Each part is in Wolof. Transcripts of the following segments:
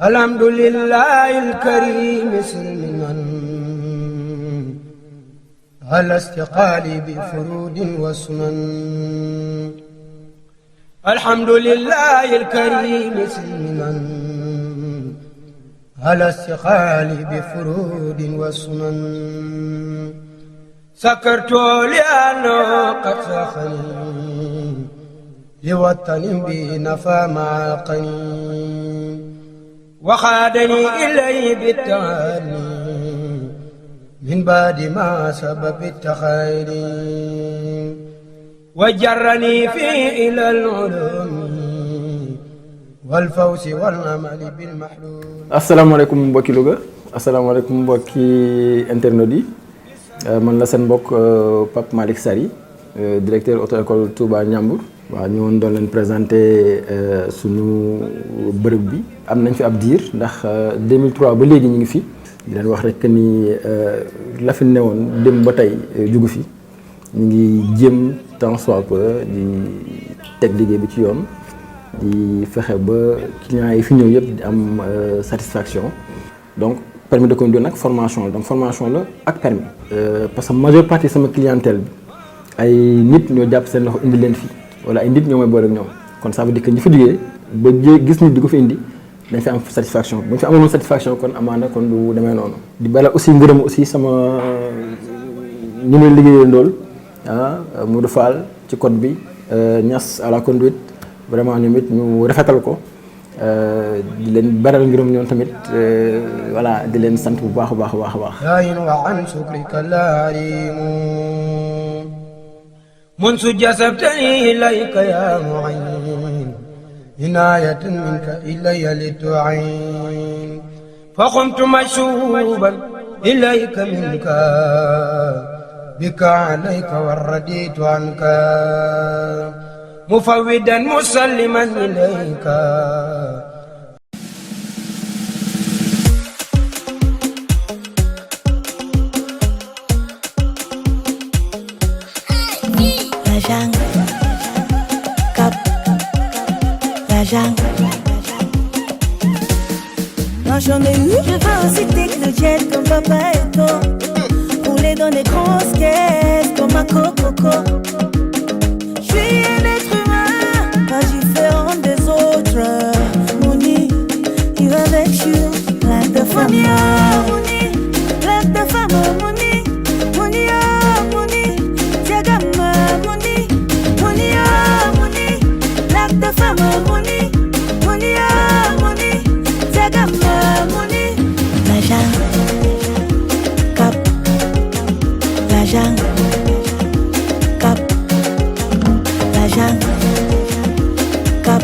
الحمد لله الكريم سلما على استقال بفرود وسنن. الحمد لله الكريم سلما على استقال بفرود وسنن. سكرت لأنه قد سخني لوطن بنفى معقني وخادني إليه بالتعالي من بعد ما سبب التخيل وجرني فيه إلى العلوم والفوز والعمل بالمحلول. asalaamaaleykum mbokki Louga asalaamaaleykum mbokki internet yi man la seen mbokk Pape Malick Sary directeur auto-école Tabaski Ndiambour. waaw ñu woon doon leen présenté suñu bërëb bi am nañ fi ab diir ndax 2003 ba léegi ñu ngi fi di leen wax rek ni la fi newoon dem ba tey jugu fi ñu ngi jéem tant soit peu di teg liggéey bi ci yoon di fexe ba clients yi fi ñëw yëpp di am satisfaction. Donc permis de conduire nag formation la donc formation la ak permis parce que majeure partie sama clientèle bi ay nit ñoo jàpp seen loxo indi leen fii wala ay nit ñoo may boole ak ñoom kon ça veut dire que ñi fa jugee ba gis nit di ko fi indi dañ fi am satisfaction bu ñu fi amoon satisfaction kon amaana kon du demee noonu. di bala aussi ngërëm aussi sama ñi may liggéeyee ndool Modou Fall ci code bi Niass à la conduite vraiment ñoom it ñu rafetal ko di leen baral ngërëm ñoom tamit voilà di leen sant bu baax a baax a baax a baax. منذ جسبتني إليك يا معين عناية منك إلي لتعين فقمت مشوبا إليك منك بك عليك ورديت عنك مفودا مسلما إليك. Moi j'en ai eu. Je veux aussi techno-jet comme papa et toi. Rouler dans des grosses caisses comme un coco. Je suis un être humain, pas différent des autres. Money, you have a you, like the family. Money, like the family. Money, money, money, Jagama, money, money, money, like the family. Money, money, money, Jagama, money. L'argent, cap, l'argent, cap, l'argent, cap,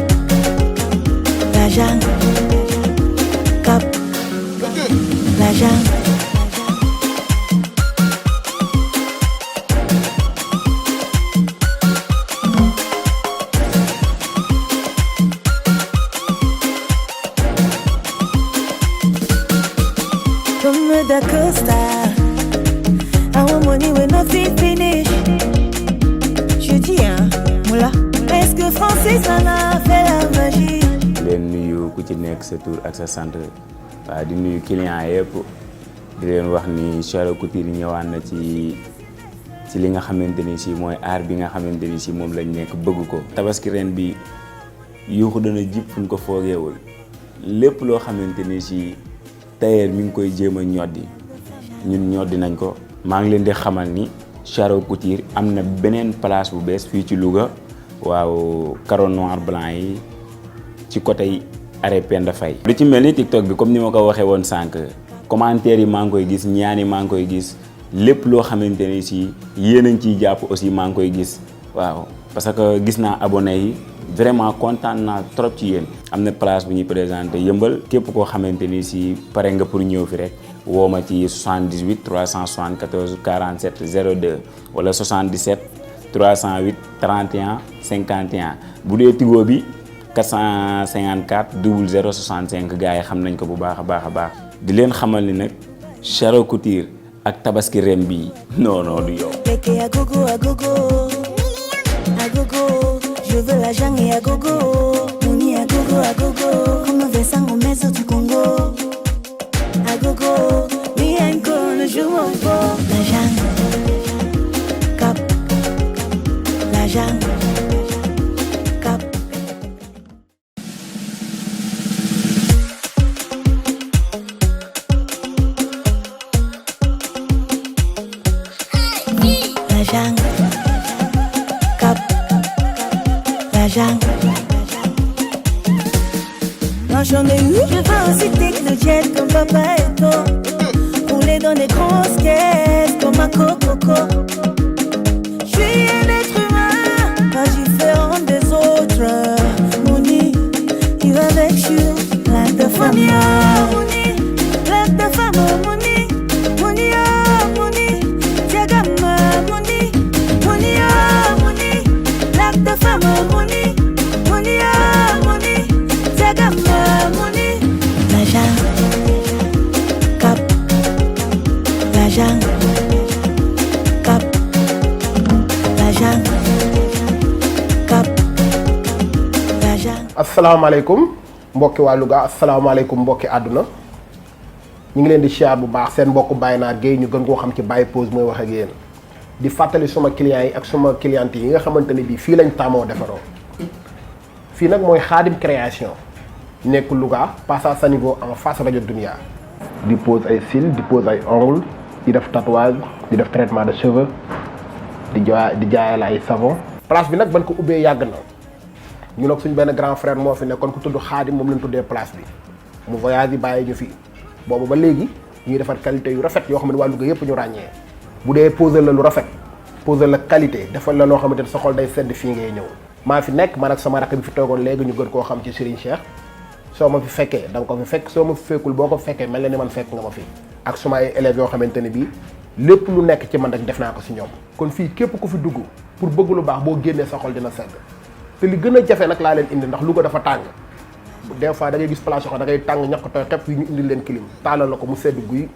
l'argent, cap, l'argent. Comme d'Acosta, our money will not be finished. Je dis moula, est-ce que Francis en a fait la magie? leen nuyu ku ci nekk sa tur ak sa sant waaw di nuyu clients yëpp di leen wax ni Charo Couture ñëwaat na ci li nga xamante ni si mooy aar bi nga xamante ni si moom lañ nekk bëgg ko. tabaski ren bi yuuxu dana jib fu ñu ko foogeewul lépp loo xamante ni si tailleur mi ngi koy jéem a ñoddi ñun ñoddi nañ ko. maa ngi leen di xamal ni Charo Couture am na beneen place bu bees fii ci Louga waaw carreau noir blanc yi ci côté arrêt Penda Faye. lu ci mel ni TikTok bi comme ni ma ko waxee woon sànq commentaires yi maa ngi koy gis ñaan yi maa ngi koy gis lépp loo xamante ni si yéen a ngi ciy jàpp aussi maa ngi koy gis waaw parce que gis naa abonné yi vraiment kontaan naa trop ci yéen. am na place bu ñuy présenté yëmbal képp koo xamante ni si pare nga pour ñëw fi rek woo ma ci 78 374 47 02 wala 77 308 31 51 bu dee Tigo bi 454 00 65 gars yi xam nañ ko bu baax a baax a baax. di leen xamal ni nag Charo Couture ak tabaski ren bii non du yow. Je veux la jungle et à gogo, money à gogo. agogo, como ves en un mes du Congo. Agogo, bien con le jour au beau. La jungle, cap, la jungle, cap. La jungle, cap, la jungle. J'en ai eu. Je veux aussi techno-jet comme papa et toi. Rouler dans des grosses caisses comme un coco. Je suis un être humain, pas différent des autres. Mouni, il va avec you. Like the family, Mouni, like the family, Mouni, Mouni, Mouni, Diagama, Mouni, Mouni, Mouni, like the family, Mouni, Mouni, Mouni, Diagama. La jungle, cap, la jungle, cap, la jungle, cap, la jungle. asalaamaaleykum mbokki waa Louga asalaamaaleykum mbokki àdduna ñu ngi leen di siyaar bu baax seen mbokk Baye Naar Guèye ñu gën koo xam ci Baye Pose mooy wax ak yéen di fàttali suma clients yi ak suma clientes yi nga xamante ne bii fii lañ taamoo defaroo fii nag mooy Xaadim création nekk Louga passage sa niveau en face rajo Dunia. di pose ay cils di pose ay ongles di def tatouage di def traitement de cheveux di jaayal ay savon. place bi nag ban ko ubbee yàgg na ñu nag suñ benn grand frère moo fi nekkoon ku tudd Xaadim moom lañ tuddee place bi mu voyage yi bàyyi ñu fii boobu ba léegi ñuy defar qualité yu rafet yoo xam ne waa Louga yëpp ñu ràññee bu dee poser la lu rafet poser la qualité defal la loo xamante ne sa xol day sedd fii ngay ñëw. maa fi nekk man ak sama rakk bi fi toogoon léegi ñu gën koo xam ci Serigne Cheikh. soo ma fi fekkee da nga ko fi fekk soo ma fi fekkul boo ko fekkee mel na ni man fekk nga ma fi ak suma ay élèves yoo xamante ne bii lépp lu nekk ci man rek def naa ko si ñoom kon fii képp ku fi dugg pour bëgg lu baax boo génnee sa xol dina sedd te li gën a jafe nag laa leen indi ndax Louga dafa tàng des fois da ngay gis place yoo xam da ngay tàng ñaq tooy xepp yi ñu indi leen clim taalal la ko mu sedd guy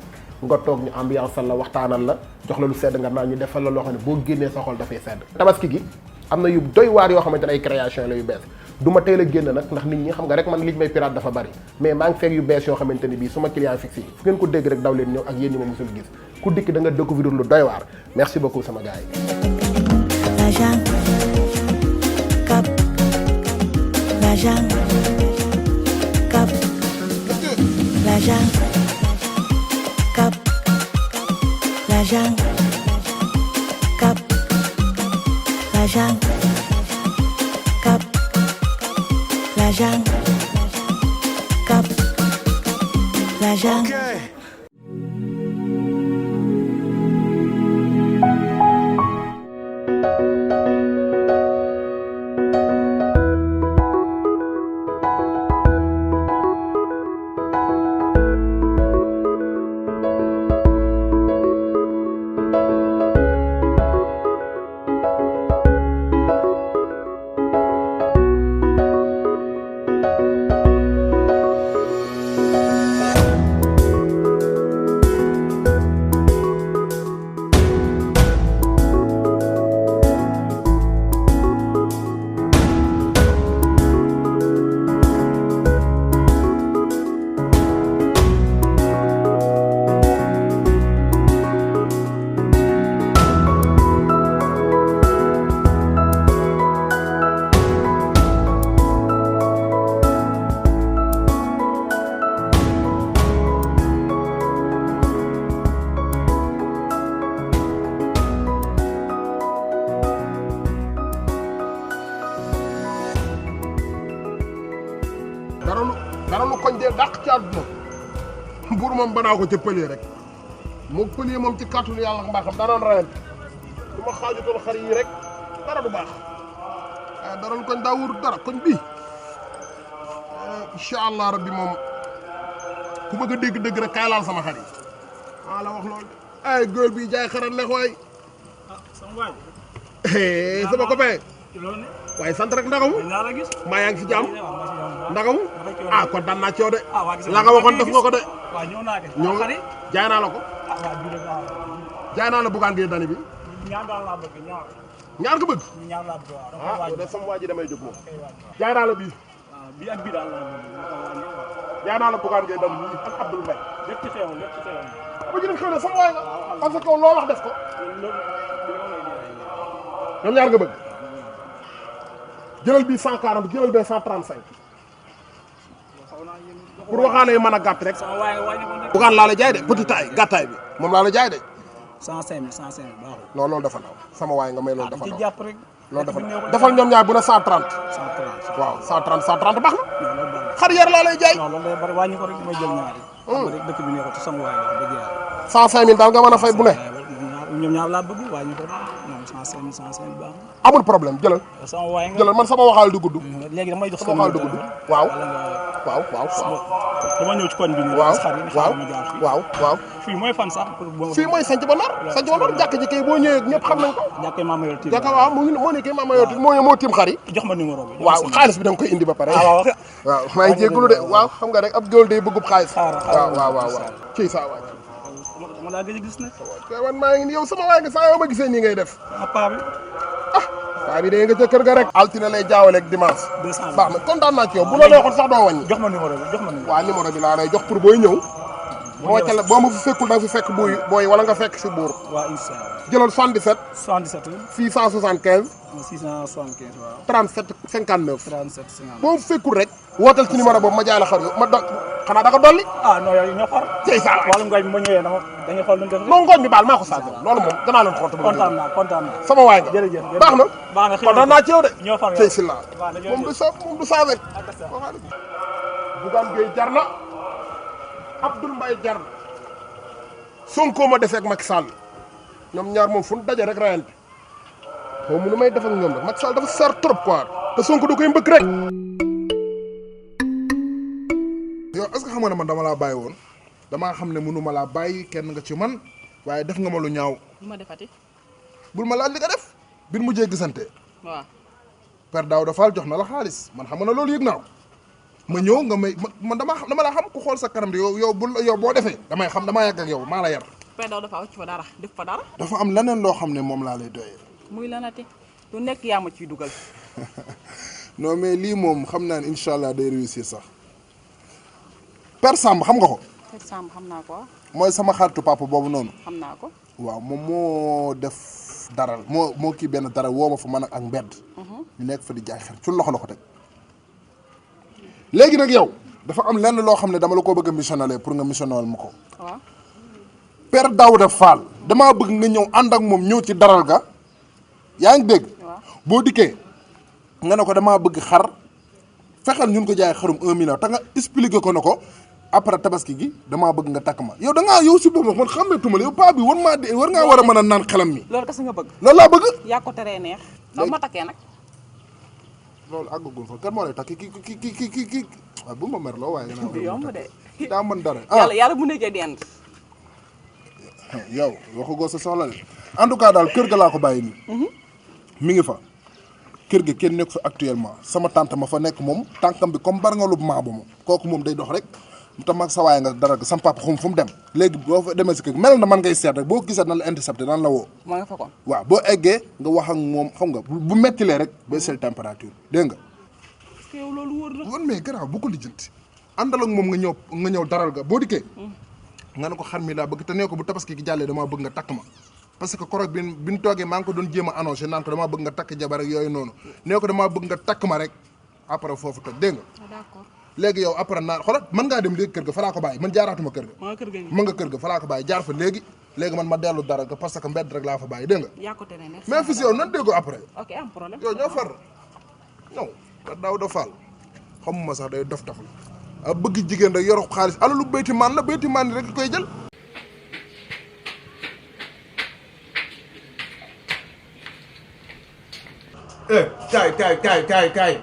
nga toog ñu ambiance la waxtaanal la jox la lu sedd nga naan ñu defal la loo xam ne boo génnee sa xol dafay sedd. tabaski gi am na yu doy waar yoo xamante ne ay création la yu bees du ma teel a génn nag ndax nit ñi xam nga rek man liñ may pirate dafa bari mais maa ngi fekk yu bees yoo xamante ne bii suma client fixe yi fu ngeen ko dégg rek daw leen ñëw ak yéen ñi ma musul gis ku dikk da nga découvrir lu doy waar merci beaucoup sama gars yi. La jungle, cap, la jungle, cap, la jungle, cap, la jungle, cap, la jungle, cap, la jungle, cap, la jungle. dara lu koñ dee dàq ci àdduna buur moom banaa ko ca pëlee rek moo pëlee moom ci kàttanu yàlla mbaaxam danoon rayante du ma xaajutoon xar yi rek dara du baax waaye dara lu koñ daa wóorut dara koñ bii incha allah rabbi moom ku bëgg a dégg dëgg rek kaay laal sama xar yi maa la wax loolu ay góor bii jaay xaral lex waay sama copain waaye sant rek ndagamu maa yaa ngi si jàmm ndagamu ah kon daan naa coow de la nga waxoon def nga ko de ñëw jaay naa la ko jaay naa la bugaan gi dani bi ñaar nga bëgg ah yow de sama waa ji damay jóg moom jaay naa la bii bii ak bii daal la yaa naa la Bougane Gueye Dany ak Abdoul Mbaye lépp ci xew lépp ci xew ba ñu def xew ne sama waay nga parce que loo wax def ko ñoom ñaar nga bëgg jëlal bii 140 jëlal bee 135 pour waxaane yi mën a gàtt rek Bougane laa la jaay de petit taille gàttaay bi moom laa la jaay de 105 baaxul non loolu dafa ndaw sama waay nga may loolu dafa ci ndaw jàpp rek loolu dafa defal ñoom ñaar bu ne 130 130 waaw 130 baax na xar yar laa lay jaay non loolu day bari wàññi ko rek may jël ñaari xam rek dëkk bi neexul ci sama waay wax dëgg yàlla 105 000 daal nga mën a fay bu ne ñoom ñaar laa bëgg wàññi ko non 105 baax na amul problème jëlal sama waay nga jëlal man sama waxaal du gudd léegi damay jox sama waxaal du gudd waaw dama ñëw ci koñ bi nii waaw xar yi waaw ma jaar fii waaw fii mooy fan sax fii mooy sanc ba nar sanc ba nar jàkk ji kay boo ñëwee ñëpp xam nañ ko jàkkee maama yor jàkk waaw moo nekkee maama yor moo tiim xar yi jox ma numéro bi waaw xaalis bi da nga koy indi ba pare waaw maa ngi jégalu de waaw xam nga rek ab géwél day bëggub xaalis waaw ciy saa waay dama laa gëj a gis ne man maa ngi ni yow sama waay nga saa yoo ma gisee nii ngay def paa bi paa bi day nga ca kër ga rek altine lay jaawale ak dimanche 200 baax na kontaan naa ci yow bu la neexoon sax doo wàññi jox ma numéro bi jox ma numéro waaw numéro bi laa lay jox pour booy ñëw boo ma fi fekkul da nga fi fekk booy wala nga fekk si buur waaw incha allah jëlal 77 77 675 675 waaw 37 59 37 50 boo fekkul rek wootal ci numéro boobu ma jaay la xar yu ma xanaa da nga dolli non yow ñoo far tey saa wàllu ngooñ bi ma ñëwee dañuy xool nu def non ngooñ bi baal maa ko saagal loolu moom danaa leen xool kontaan naa sama waay nga jërëjëf baax na kontaan naa ci yow de ñoo far tey si la moom du saave Bougane Gueye jar na Abdoul Mbaye jar na Sonko ma defee ak Macky Sall ñoom ñaar moom fu ñu daje rek rayante moom lu may def ak ñoom rek Macky Sall dafa sar trop quoi te Sonko da koy mbëkk rek. yow est-ce que xam nga ne man dama laa bàyyi woon damaa xam ne mënuma laa bàyyi kenn nga ci man waaye def nga ma lu ñaaw. lu ma defati. bul ma laaj li nga def bi nu mujjee gisante. waaw. Père Daouda Fall jox na la xaalis man xam nga ne loolu yëg naa ko ma ñëw nga may man dama la xam ku xool sa kanam di yow boo defee damay xam damaa yàgg ak yow maa la yar. Père Daouda Fall wacc fa dara def fa dara. dafa am leneen loo xam ne moom laa lay doyee. muy lanati lu nekk yaa ma ciy dugal. non mais lii moom xam naa ne incha allah day réussir sax Père Samb xam nga ko. Père Samb xam naa ko. mooy sama xaritu papa boobu noonu. xam naa ko. waaw moom moo def dara moo kii benn dara woo ma fa man ak mbedd. ñu nekk fa di jaay xel ci loxo la ko teg. léegi nag yow dafa am lenn loo xam ne dama la ko bëgg a missionnaire pour nga missionnaire ma ko. waaw. Père Daouda Fall damaa bëgg nga ñëw ànd ak moom ñëw ci daral ga yaa ngi dégg. boo dikkee nga ne ko damaa bëgg xar fexeel ñun ko jaay xarum 1 million te nga expliqué ko ne ko après tabaski gi damaa bëgg nga takk ma yow da ngaa yow si boobu man xàmmeetuma la yow paa bi war ngaa war a mën a naan xelam mi. loolu kese nga bëgg. loolu laa bëgg. yaa ko teree neex. léegi ma takkee nag. loolu àggagul fa kan moo lay takk ki waaw bu ma mer loo waaye. du yomb de. daa mën dara yàlla mu nekkee dend. yow waxagoo sa soxla de en tout cas daal kër ga laa ko bàyyi nii. mi ngi fa. kër ga kenn nekk fa actuellement sama tante ma fa nekk moom tànkam bi comme bar nga lu maa ba moom kooku moom day dox rek tam ak sa waay nga dara sama papa xum fu mu dem léegi boo fa demee si kër mel na man ngay seet rek boo gisee nan la intercepté nan la woo. moo nga fa kon. waaw boo eggee nga wax ak moom xam nga bu mettilee rek ba sel température dégg nga. yow loolu wóor na. wan mais garaaw bu ko lijjanti àndal ak moom nga ñëw daral ga boo dikkee. nga ne ko xar mi laa bëgg te nee ko bu tabaski gi jàllee damaa bëgg nga takk ma. parce que korog bi ñu toogee maa ngi ko doon jéem a annoncé naan ko damaa bëgg nga takk jabar ak yooyu noonu nee ko damaa bëgg nga takk ma rek après foofu toj dégg nga. d'accord léegi yow après naa xoolal mën ngaa dem léegi kër ga fa laa ko bàyyi man jaaraatuma kër ga. mën nga kër ga fa laa ko bàyyi jaar fa léegi man ma dellu dara ga parce que mbedd rek laa fa bàyyi dégg nga. yaa ko tere neex. mais fii si yow nan déggoo après. ok am problème. yow ñoo far ñëw Père Daouda Fall xamuma sax day dof la a bëgg jigéen rek yoru xaalis alalu béyti maan la béyti maan yi rek koy jël. kaay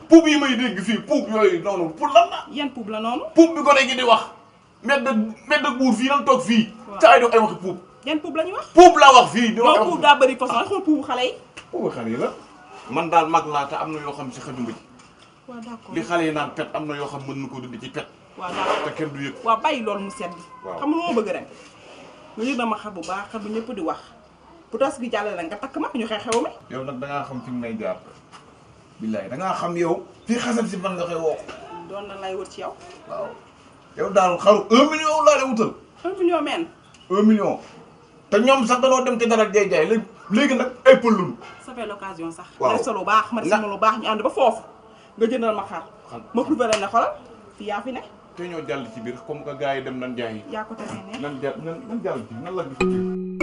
puub yi may dégg fii puub yooyu noonu pour lan la. yan puub la noonu. puub bi gone gi di wax mbedd buur fii lan toog fii. waaw saa yi ay waxi puub. yan puub la ñu wax. puub la wax fii. di wax non puub daa bëri façon xool puubu xale yi. puubu xale yi la man daal mag laa te am na yoo xam si xajuma ci. waaw d'accord li xale yi naan pet am na yoo xam mën na ko dindi ci pet. waaw d'accord te kenn du yëg. waaw bàyyi loolu mu sedd. waaw xam nga moo bëgg ren. nga yëg dama xar bu baax xar bu ñëpp di wax bu tas gi jàllale la nga takk ma ñu xew mi. yow nag da ngaa xam fi mu may jaar billaay da ngaa xam yow fii xasal si man nga koy woo. doon na lay wut ci yow. waaw yow daal xaru 1 million laa lay wutal. 1 million men. 1 million te ñoom sax danoo dem te dara jaay léegi nag ay pël lu. ça fait l'occasion sax. waaw def sa lu baax ma def sama lu baax ñu ànd ba foofu nga jëndal ma xar. ma prouvé la ne xoolal fii yaa fi ne. te ñoo jàll ci biir comme que gars yi dem nañ jaay. yaa ko tane ne. nan jàll ci nan la gis ci biir.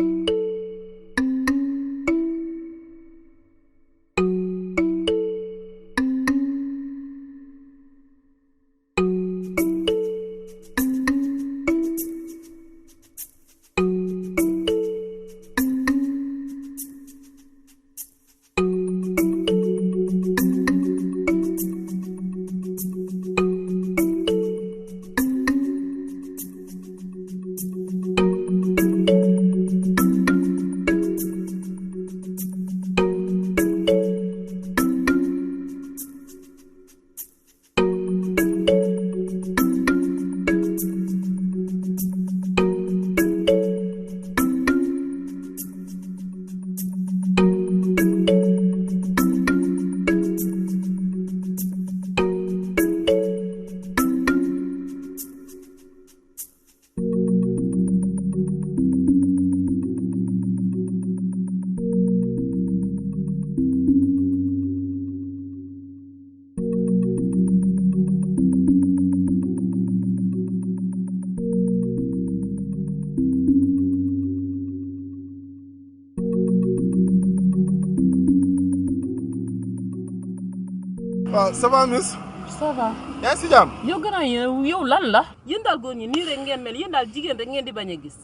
waaw ça va miss. ça va. yaa ngi si jàmm. yow gën a yow lan la. yéen daal góor ñi nii rek ngeen mel yéen daal jigéen rek ngeen di bañ a gis.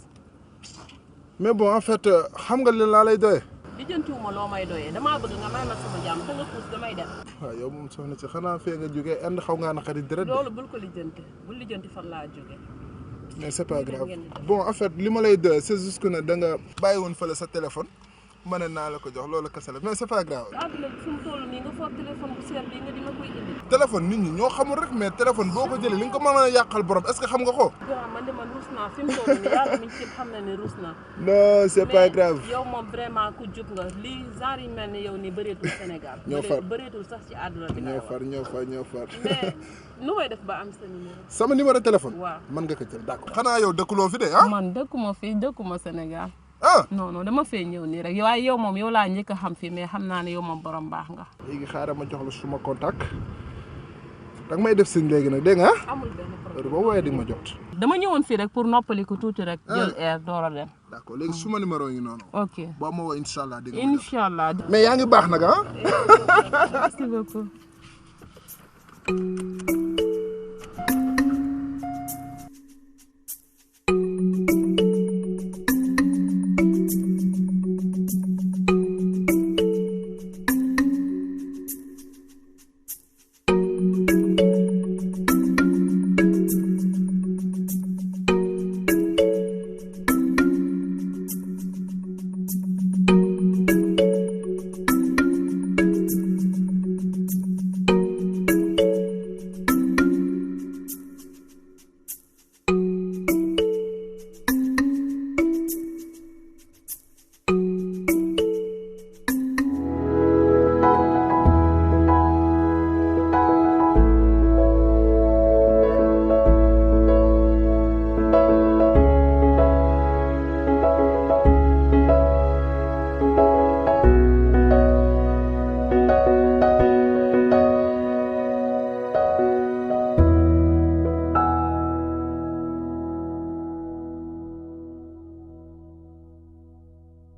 mais bon en fait xam nga li laa lay doyee. lijjantiwuma loo may doyee damaa bëgg nga may ma sama jàmm te nga puus damay dem. waaw yow moom soxna si xanaa fee nga jógee and xaw ngaa naqari deret. loolu bul ko lijjanti fan laa jógee. mais c'est pas grave bon en fait li ma lay doyee c'est juste que ne da nga bàyyi woon fële sa téléphone ma ne naa la ko jox loolu kese la mais c'est pas grave. àdduna bi fi mu toll nii nga foog téléphone bu seer bii nga di ma koy indi. téléphone nit ñi ñoo xamul rek mais téléphone boo ko jëlee li nga ko mën a yàqal borom est-ce que xam nga ko. waaw man de man ruus naa fi mu toll nii yàlla mi ci xam na ne ruus naa. non c'est pas grave. mais yow moom vraiment ku jub nga lii genre yi mel ni yow nii bëreetul Sénégal. ñoo far bëreetul sax ci àdduna bi. ñoo far. mais nu may def ba am sa numéro. sama numéro téléphone. waaw mën nga ko jël d'accord. xanaa yow dëkkuloo fi de ah. man dëkkuma fii dëkkuma Sénégal. ah non dama fee ñëw nii rek waaye yow moom yow laa njëkk a xam fii mais xam naa ne yow moom borom baax nga. léegi xaaral ma jox la suma contact danga may def signe léegi nag dégg nga ah. amul benn problème boo woowee di nga ma jot. dama ñëwoon fii rek pour noppali ko tuuti rek. jël air door a dem. d'accord léegi suma numéro yi noonu. ok boo ma woo incha allah di nga ma jot. incha allah. mais yaa ngi baax nag ah. merci beaucoup.